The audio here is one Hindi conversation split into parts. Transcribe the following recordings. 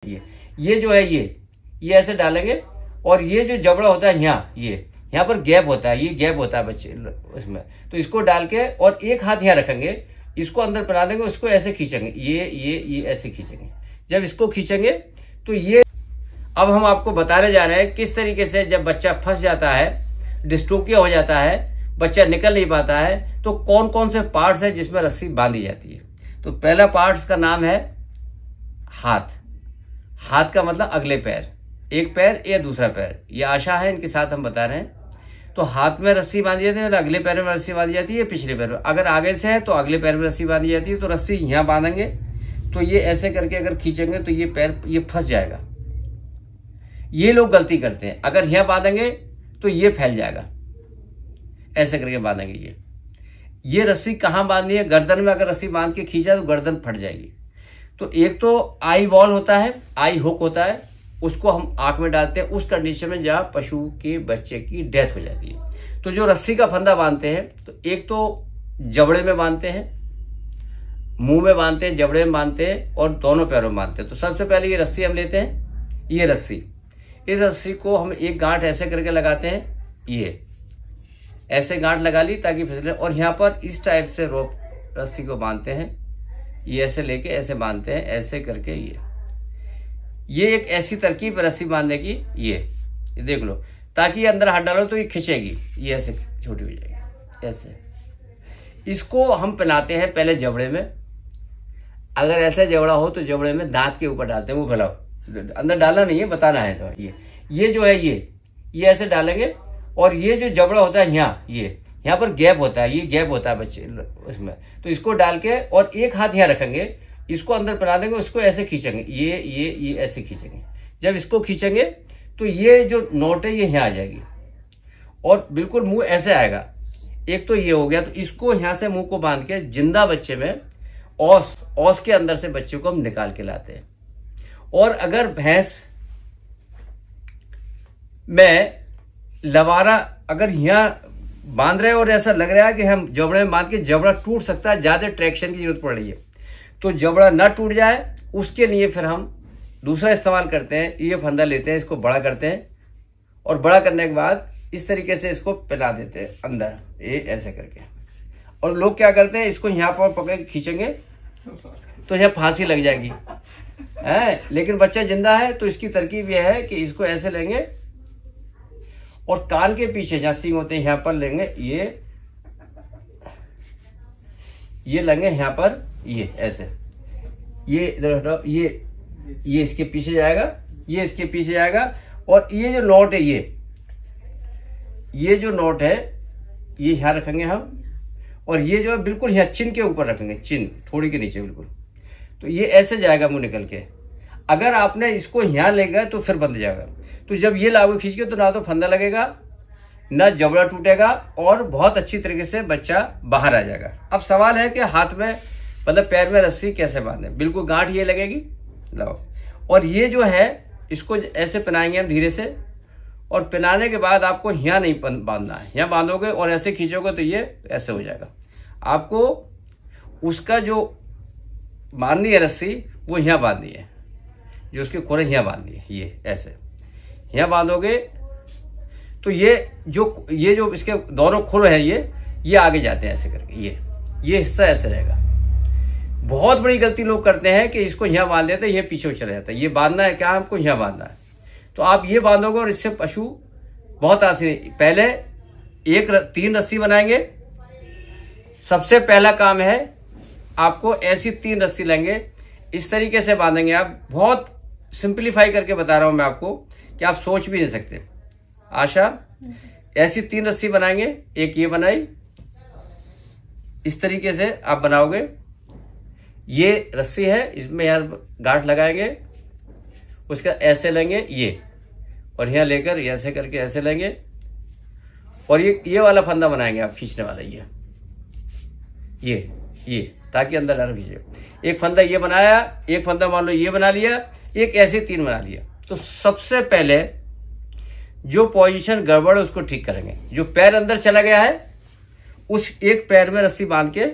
ये जो है ये ऐसे डालेंगे और ये जो जबड़ा होता है यहाँ पर गैप होता है, ये गैप होता है बच्चे उसमें, तो इसको डाल के और एक हाथ यहाँ रखेंगे, इसको अंदर बना देंगे, उसको ऐसे खींचेंगे, ये ऐसे खींचेंगे। जब इसको खींचेंगे तो ये अब हम आपको बताने जा रहे हैं किस तरीके से जब बच्चा फंस जाता है, डिस्टोपिया हो जाता है, बच्चा निकल नहीं पाता है, तो कौन कौन से पार्ट्स है जिसमें रस्सी बांधी जाती है। तो पहला पार्ट्स का नाम है हाथ। हाथ का मतलब अगले पैर, एक पैर या दूसरा पैर, ये आशा है इनके साथ हम बता रहे हैं। तो हाथ में रस्सी बांधी जाती है, मतलब अगले पैर में रस्सी बांधी जाती है, पिछले पैर में। अगर आगे से है तो अगले पैर में रस्सी बांधी जाती है। तो रस्सी यहाँ बांधेंगे तो ये ऐसे करके अगर खींचेंगे तो ये पैर ये फंस जाएगा। ये लोग गलती करते हैं, अगर यहाँ बांधेंगे तो ये फैल जाएगा, ऐसे करके बांधेंगे। ये रस्सी कहाँ बांधनी है, गर्दन में अगर रस्सी बांध के खींचा तो गर्दन फट जाएगी। तो एक तो आई वॉल होता है, आई हुक होता है, उसको हम आंख में डालते हैं उस कंडीशन में जहां पशु के बच्चे की डेथ हो जाती है। तो जो रस्सी का फंदा बांधते हैं तो एक तो जबड़े में बांधते हैं, मुंह में बांधते हैं, जबड़े में बांधते हैं और दोनों पैरों में बांधते हैं। तो सबसे पहले ये रस्सी हम लेते हैं, ये रस्सी, इस रस्सी को हम एक गांठ ऐसे करके लगाते हैं, ये ऐसे गांठ लगा ली ताकि फिसले, और यहाँ पर इस टाइप से रोप रस्सी को बांधते हैं, ये ऐसे लेके ऐसे बांधते हैं, ऐसे करके ये एक ऐसी तरकीब रस्सी बांधने की, ये देख लो, ताकि अंदर हाथ डालो तो ये खिंचेगी, ये ऐसे छोटी हो जाएगी ऐसे। इसको हम पहनाते हैं पहले जबड़े में, अगर ऐसा जबड़ा हो तो जबड़े में दांत के ऊपर डालते हैं, वो फैलाओ, अंदर डालना नहीं है, बताना है। तो ये जो है ये ऐसे डालेंगे और ये जो जबड़ा होता है यहाँ पर गैप होता है, ये गैप होता है बच्चे उसमें, तो इसको डाल के और एक हाथ यहाँ रखेंगे, इसको अंदर बना देंगे, उसको ऐसे खींचेंगे, ये ऐसे खींचेंगे। जब इसको खींचेंगे तो ये जो नोट है ये यहाँ आ जाएगी और बिल्कुल मुंह ऐसे आएगा। एक तो ये हो गया, तो इसको यहाँ से मुंह को बांध के जिंदा बच्चे में औस के अंदर से बच्चे को हम निकाल के लाते हैं। और अगर भैंस में लवारा अगर यहाँ बांध रहे और ऐसा लग रहा है कि हम जबड़े में बांध के जबड़ा टूट सकता है, ज्यादा ट्रैक्शन की जरूरत पड़ रही है, तो जबड़ा ना टूट जाए उसके लिए फिर हम दूसरा इस्तेमाल करते हैं, ये फंदा लेते हैं, इसको बड़ा करते हैं और बड़ा करने के बाद इस तरीके से इसको पिला देते हैं अंदर, ये ऐसे करके। और लोग क्या करते हैं, इसको यहाँ पर पकड़ के खींचेंगे तो यहाँ फांसी लग जाएगी है, लेकिन बच्चा जिंदा है। तो इसकी तरकीब यह है कि इसको ऐसे लेंगे और कान के पीछे जहाँ सींग होते हैं यहाँ पर लेंगे, ये लेंगे यहाँ पर, ये ऐसे, ये इसके पीछे जाएगा, ये इसके पीछे जाएगा। और ये जो नोट है, ये जो नोट है ये यहाँ रखेंगे हम, और ये जो है बिल्कुल यहाँ चिन के ऊपर रखेंगे, चिन थोड़ी के नीचे बिल्कुल, तो ये ऐसे जाएगा मुंह निकल के। अगर आपने इसको यहाँ ले गए तो फिर बंद जाएगा। तो जब ये लाओगे खींच के तो ना तो फंदा लगेगा, ना जबड़ा टूटेगा और बहुत अच्छी तरीके से बच्चा बाहर आ जाएगा। अब सवाल है कि हाथ में मतलब पैर में रस्सी कैसे बांधे, बिल्कुल गांठ ये लगेगी, लाओ, और ये जो है इसको ऐसे पहनाएंगे हम धीरे से, और पहनाने के बाद आपको यहाँ नहीं बांधना है, यहाँ बांधोगे और ऐसे खींचोगे तो ये ऐसे हो जाएगा। आपको उसका जो बांधनी है रस्सी वो यहाँ बांधनी है, जो उसके खोरे यहाँ बांधनी है, ये ऐसे यहाँ बांधोगे तो ये जो इसके दोनों खुर है ये आगे जाते हैं ऐसे करके, ये हिस्सा ऐसे रहेगा। बहुत बड़ी गलती लोग करते हैं कि इसको यहाँ बांध देते हैं, ये पीछे चला जाता है। ये बांधना है क्या, हमको यहाँ बांधना है, तो आप ये बांधोगे और इससे पशु बहुत आसानी। पहले 3 रस्सी बनाएंगे। सबसे पहला काम है आपको ऐसी 3 रस्सी लेंगे, इस तरीके से बांधेंगे। आप बहुत सिंप्लीफाई करके बता रहा हूं मैं आपको कि आप सोच भी नहीं सकते। आशा, ऐसी 3 रस्सी बनाएंगे, एक ये बनाई, इस तरीके से आप बनाओगे। ये रस्सी है, इसमें यार गांठ लगाएंगे, उसका ऐसे लेंगे ये, और यहाँ लेकर ऐसे करके ऐसे लेंगे, और ये वाला फंदा बनाएंगे आप खींचने वाला, ये ताकि अंदर डाल खींचे। एक फंदा ये बनाया, एक फंदा मान लो ये बना लिया, एक ऐसे 3 बना लिया। तो सबसे पहले जो पोजीशन गड़बड़ है उसको ठीक करेंगे। जो पैर अंदर चला गया है उस एक पैर में रस्सी बांध के,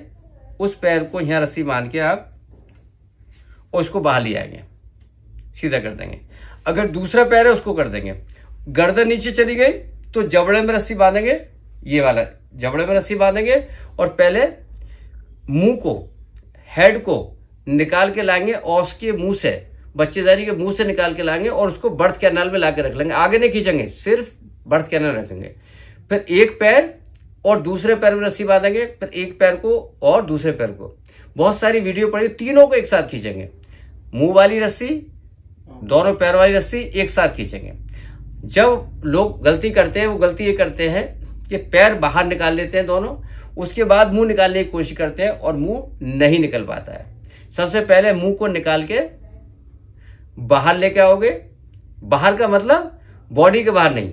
उस पैर को यहाँ रस्सी बांध के आप और उसको बाहर ले आएंगे। सीधा कर देंगे। अगर दूसरा पैर है उसको कर देंगे। गर्दन नीचे चली गई तो जबड़े में रस्सी बांधेंगे, ये वाला जबड़े में रस्सी बांधेंगे और पहले मुंह को, हेड को निकाल के लाएंगे और उसके मुंह से, बच्चेदानी के मुंह से निकाल के लाएंगे और उसको बर्थ कैनाल में लाके रख लेंगे। आगे नहीं खींचेंगे, सिर्फ बर्थ कैनाल रखेंगे। फिर एक पैर और दूसरे पैर में रस्सी बांधेंगे, फिर एक पैर को और दूसरे पैर को। बहुत सारी वीडियो पड़ी, तीनों को एक साथ खींचेंगे। मुंह वाली रस्सी, दोनों पैर वाली रस्सी एक साथ खींचेंगे। जब लोग गलती करते हैं, वो गलती ये करते हैं कि पैर बाहर निकाल लेते हैं दोनों, उसके बाद मुंह निकालने की कोशिश करते हैं और मुंह नहीं निकल पाता है। सबसे पहले मुंह को निकाल के बाहर लेके आओगे। बाहर का मतलब बॉडी के बाहर नहीं,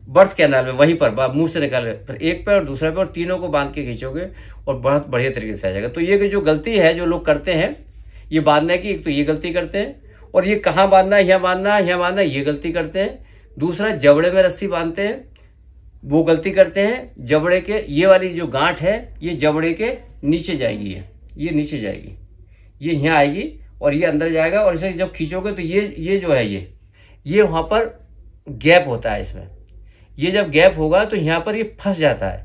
बर्थ कैनाल में, वहीं पर मुंह से निकाल, फिर एक पैर और दूसरा पैर और तीनों को बांध के खींचोगे और बहुत बढ़िया तरीके से आ जाएगा। तो ये जो गलती है जो लोग करते हैं ये बांधने की, एक तो ये गलती करते हैं, और ये कहाँ बांधना है, यहाँ बांधना है, यहाँ बांधना है, ये गलती करते हैं। दूसरा जबड़े में रस्सी बांधते हैं, वो गलती करते हैं। जबड़े के ये वाली जो गांठ है ये जबड़े के नीचे जाएगी, ये नीचे जाएगी, ये यहाँ आएगी और ये अंदर जाएगा, और इसे जब खींचोगे तो ये जो है ये वहाँ पर गैप होता है इसमें। ये जब गैप होगा तो यहाँ पर ये फंस जाता है,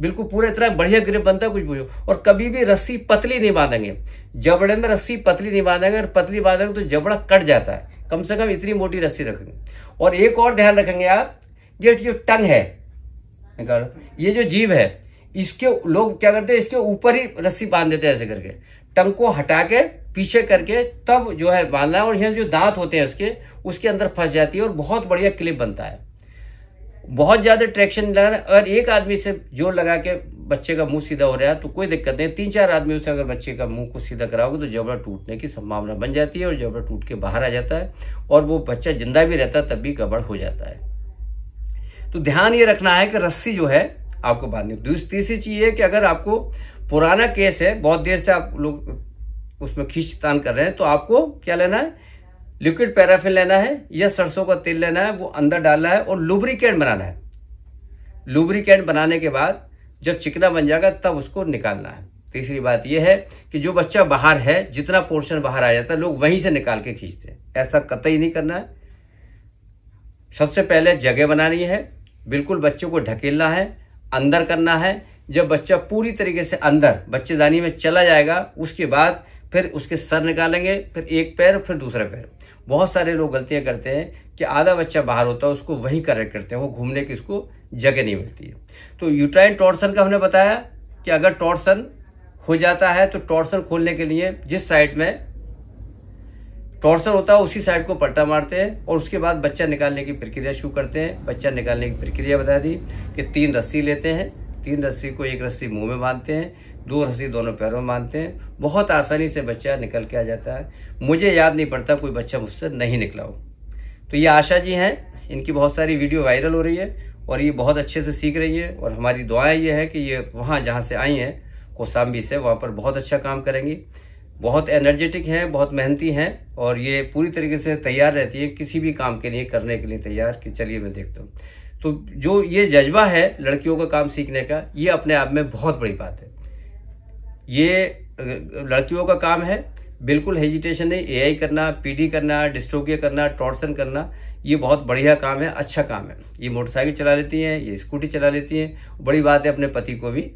बिल्कुल पूरा इतना बढ़िया ग्रिप बनता है, कुछ पूछो। और कभी भी रस्सी पतली नहीं बांधेंगे, जबड़े में रस्सी पतली नहीं बांधेंगे। और पतली बांधेंगे तो जबड़ा कट जाता है। कम से कम इतनी मोटी रस्सी रखेंगे। और एक और ध्यान रखेंगे आप, ये जो टंग है, ये जो जीभ है, इसके लोग क्या करते हैं, इसके ऊपर ही रस्सी बांध देते हैं ऐसे करके। टंग को हटा के पीछे करके तब जो है बांधना है, और यहाँ जो दांत होते हैं उसके अंदर फंस जाती है और बहुत बढ़िया क्लिप बनता है। बहुत ज्यादा ट्रैक्शन लगाना। अगर एक आदमी से जोर लगा के बच्चे का मुंह सीधा हो रहा है तो कोई दिक्कत नहीं। 3-4 आदमी से अगर बच्चे का मुंह को सीधा कराओगे तो जबड़ा टूटने की संभावना बन जाती है और जबड़ा टूट के बाहर आ जाता है, और वो बच्चा जिंदा भी रहता है तब भी गड़बड़ हो जाता है। तो ध्यान ये रखना है कि रस्सी जो है आपको बांधनी। तीसरी चीज है कि अगर आपको पुराना केस है, बहुत देर से आप लोग उसमें खींचतान कर रहे हैं, तो आपको क्या लेना है, लिक्विड पैराफिन लेना है या सरसों का तेल लेना है, वो अंदर डालना है और लुब्रिकेंट बनाना है। लुब्रिकेंट बनाने के बाद जब चिकना बन जाएगा तब उसको निकालना है। तीसरी बात यह है कि जो बच्चा बाहर है, जितना पोर्शन बाहर आ जाता है लोग वहीं से निकाल के खींचते हैं, ऐसा कतई नहीं करना है। सबसे पहले जगह बनानी है, बिल्कुल बच्चे को ढकेलना है, अंदर करना है। जब बच्चा पूरी तरीके से अंदर बच्चेदानी में चला जाएगा उसके बाद फिर उसके सर निकालेंगे, फिर एक पैर फिर दूसरा पैर। बहुत सारे लोग गलतियां करते हैं कि आधा बच्चा बाहर होता है उसको वहीं करेक्ट करते हैं, वो घूमने की उसको जगह नहीं मिलती है। तो यूट्राइन टॉर्सन का हमने बताया कि अगर टॉर्सन हो जाता है तो टॉर्सन खोलने के लिए जिस साइड में टॉर्सन होता है उसी साइड को पलटा मारते हैं और उसके बाद बच्चा निकालने की प्रक्रिया शुरू करते हैं। बच्चा निकालने की प्रक्रिया बता दी कि 3 रस्सी लेते हैं, 3 रस्सी को एक रस्सी मुंह में बांधते हैं, 2 रस्सी दोनों पैरों में बांधते हैं। बहुत आसानी से बच्चा निकल के आ जाता है। मुझे याद नहीं पड़ता कोई बच्चा मुझसे नहीं निकला हो। तो ये आशा जी हैं, इनकी बहुत सारी वीडियो वायरल हो रही है और ये बहुत अच्छे से सीख रही है, और हमारी दुआएं ये है कि ये वहाँ जहाँ से आई हैं कौशाम्बी से, वहाँ पर बहुत अच्छा काम करेंगी। बहुत एनर्जेटिक हैं, बहुत मेहनती हैं, और ये पूरी तरीके से तैयार रहती है किसी भी काम के लिए, करने के लिए तैयार कि चलिए मैं देखता हूँ। तो जो ये जज्बा है लड़कियों का काम सीखने का, ये अपने आप में बहुत बड़ी बात है। ये लड़कियों का काम है, बिल्कुल हेजिटेशन नहीं। एआई करना, पीडी करना, डिस्ट्रोकिया करना, टॉर्सन करना, ये बहुत बढ़िया काम है, अच्छा काम है। ये मोटरसाइकिल चला लेती हैं, ये स्कूटी चला लेती हैं। बड़ी बात है अपने पति को भी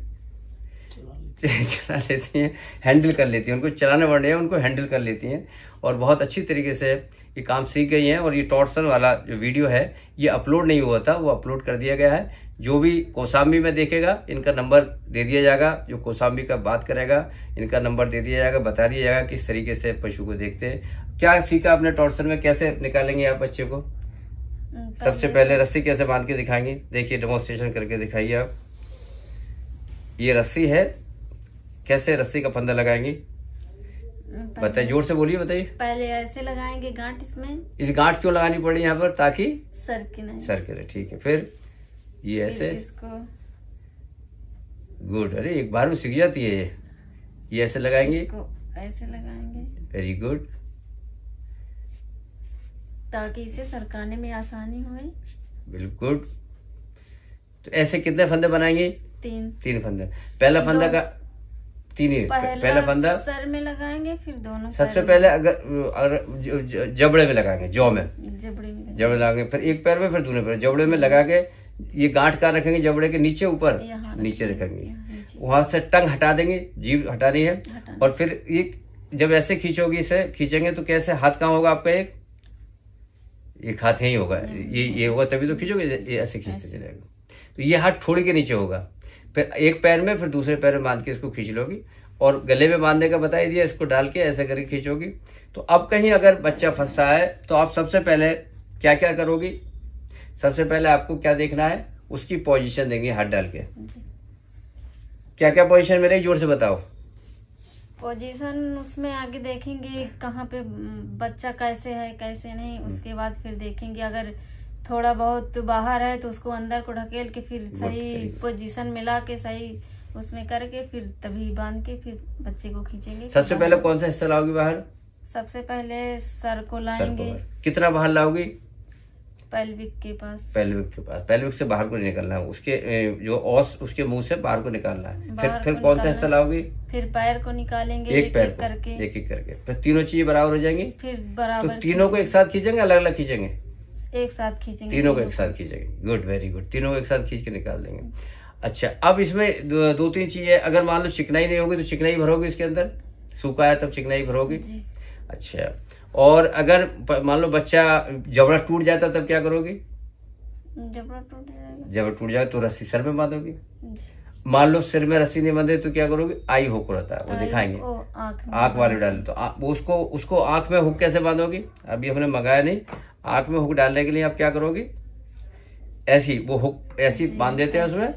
चला लेती हैं, हैंडल कर लेती हैं। उनको चलाने पड़ने हैं, उनको हैंडल कर लेती हैं और बहुत अच्छी तरीके से ये काम सीख गई हैं। और ये टॉर्सन वाला जो वीडियो है ये अपलोड नहीं हुआ था, वो अपलोड कर दिया गया है। जो भी कौशाम्बी में देखेगा इनका नंबर दे दिया जाएगा, जो कौशाम्बी का बात करेगा इनका नंबर दे दिया जाएगा, बता दिया जाएगा किस तरीके से पशु को देखते हैं। क्या सीखा आपने टॉर्सन में, कैसे निकालेंगे आप बच्चे को? सबसे पहले रस्सी कैसे बांध के दिखाएंगे, देखिए डेमोन्स्ट्रेशन करके दिखाइए आप। ये रस्सी है, कैसे रस्सी का फंदा लगाएंगे बताइए, जोर से बोलिए, बताइए। पहले ऐसे लगाएंगे गांठ, इसमें इस गांठ क्यों लगानी पड़ी यहाँ पर, ताकि सर के नहीं, सर के, ठीक है। फिर ये ऐसे, इसको गुड, अरे एक बार में सीख जाती है ये ऐसे लगाएंगे, इसको ऐसे लगाएंगे, वेरी गुड, ताकि इसे सरकाने में आसानी हो। बिल्कुल। तो ऐसे कितने फंदे बनाएंगे? 3 फंदे। पहला फंदा का तीन ही, पहला फंदा सर में लगाएंगे, फिर दोनों सबसे पहले अगर जबड़े में लगाएंगे, जौ में जबड़े लगाएंगे, फिर एक पैर में, फिर दूसरे पैर जबड़े में लगा के ये गांठ कहाँ रखेंगे, जबड़े के नीचे, ऊपर नीचे रखेंगे, वहां से टंग हटा देंगे, जीभ हटानी है, और फिर एक जब ऐसे खींचोगी, इसे खींचेंगे तो कैसे, हाथ कहाँ होगा आपका, एक हाथ यही होगा, ये होगा तभी तो खींचोगे, ये ऐसे खींचते चलेगा, तो ये हाथ थोड़ी के नीचे होगा, फिर एक पैर में, फिर दूसरे पैर में बांध के इसको खींच लोगी, और गले में बांधने का बता ही दिया, इसको डाल के ऐसे करके खींचोगी। तो अब कहीं अगर बच्चा फंसा है तो आप सबसे पहले क्या क्या करोगी, सबसे पहले आपको क्या देखना है, उसकी पोजीशन देंगे हाथ डाल के। क्या क्या पोजीशन मिलेगी, जोर से बताओ। पोजीशन उसमें आगे देखेंगे कहाँ पे बच्चा कैसे है कैसे नहीं, उसके बाद फिर देखेंगे अगर थोड़ा बहुत बाहर है तो उसको अंदर को ढकेल के फिर सही पोजीशन मिला के सही उसमें करके फिर तभी बांध के फिर बच्चे को खींचेंगे। सबसे पहले कौन सा हिस्सा लाओगी बाहर? सबसे पहले सर को लाएंगे। कितना बाहर लाओगी? पेल्विक के पास। पेल्विक के पास, पेल्विक से बाहर को निकलना है, उसके जो औस उसके मुंह से बाहर को निकालना है। फिर कौन सा हिस्सा लाओगी? फिर पैर को निकालेंगे, एक पैर करके, एक करके, फिर तीनों चीजें बराबर हो जाएंगी। फिर बराबर तो तीनों को एक साथ खींचेंगे, अलग अलग खींचेंगे? एक साथ खींचेंगे, तीनों को एक साथ खींचेंगे। गुड, वेरी गुड, तीनों को एक साथ खींच के निकाल देंगे। अच्छा, अब इसमें दो तीन चीजें, अगर मान लो चिकनाई नहीं होगी तो चिकनाई भरोगे इसके अंदर, सूखा है तब चिकनाई भरोगी। अच्छा, और अगर मान लो बच्चा जबड़ा टूट जाता तब क्या करोगी? जबड़ा टूट जाए तो रस्सी सर में बांधोगी। मान लो सिर में रस्सी नहीं बांधे तो क्या करोगी? आई हुक रहता है, वो दिखाएंगे, आंख वाले डाल तो उसको आंख में हुक कैसे बांधोगी? अभी हमने मंगाया नहीं। आंख में हुक डालने के लिए आप क्या करोगी? ऐसी वो हुक ऐसी बांध देते हैं उसमें,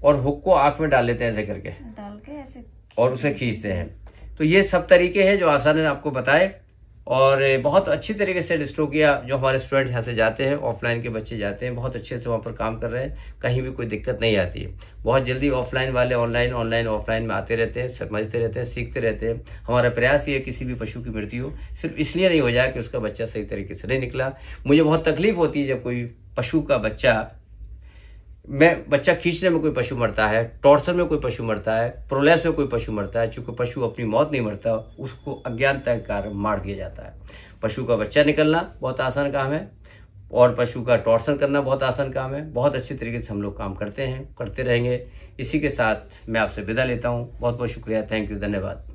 और हुक को आंख में डाल लेते हैं ऐसे करके, डाल के ऐसे और उसे खींचते हैं। तो ये सब तरीके हैं जो आसान ने आपको बताए, और बहुत अच्छी तरीके से डिस्ट्रोकिया जो हमारे स्टूडेंट यहाँ से जाते हैं, ऑफलाइन के बच्चे जाते हैं, बहुत अच्छे से वहाँ पर काम कर रहे हैं, कहीं भी कोई दिक्कत नहीं आती है। बहुत जल्दी ऑफलाइन वाले ऑनलाइन, ऑनलाइन ऑफलाइन में आते रहते हैं, समझते रहते हैं, सीखते रहते हैं। हमारा प्रयास ये है किसी भी पशु की मृत्यु सिर्फ इसलिए नहीं हो जाए कि उसका बच्चा सही तरीके से नहीं निकला। मुझे बहुत तकलीफ होती है जब कोई पशु का बच्चा खींचने में कोई पशु मरता है, टॉर्सन में कोई पशु मरता है, प्रोलैप्स में कोई पशु मरता है। चूंकि पशु अपनी मौत नहीं मरता, उसको अज्ञानता के कारण मार दिया जाता है। पशु का बच्चा निकलना बहुत आसान काम है, और पशु का टॉर्सन करना बहुत आसान काम है। बहुत अच्छी तरीके से हम लोग काम करते हैं, करते रहेंगे। इसी के साथ मैं आपसे विदा लेता हूँ। बहुत बहुत शुक्रिया, थैंक यू, धन्यवाद।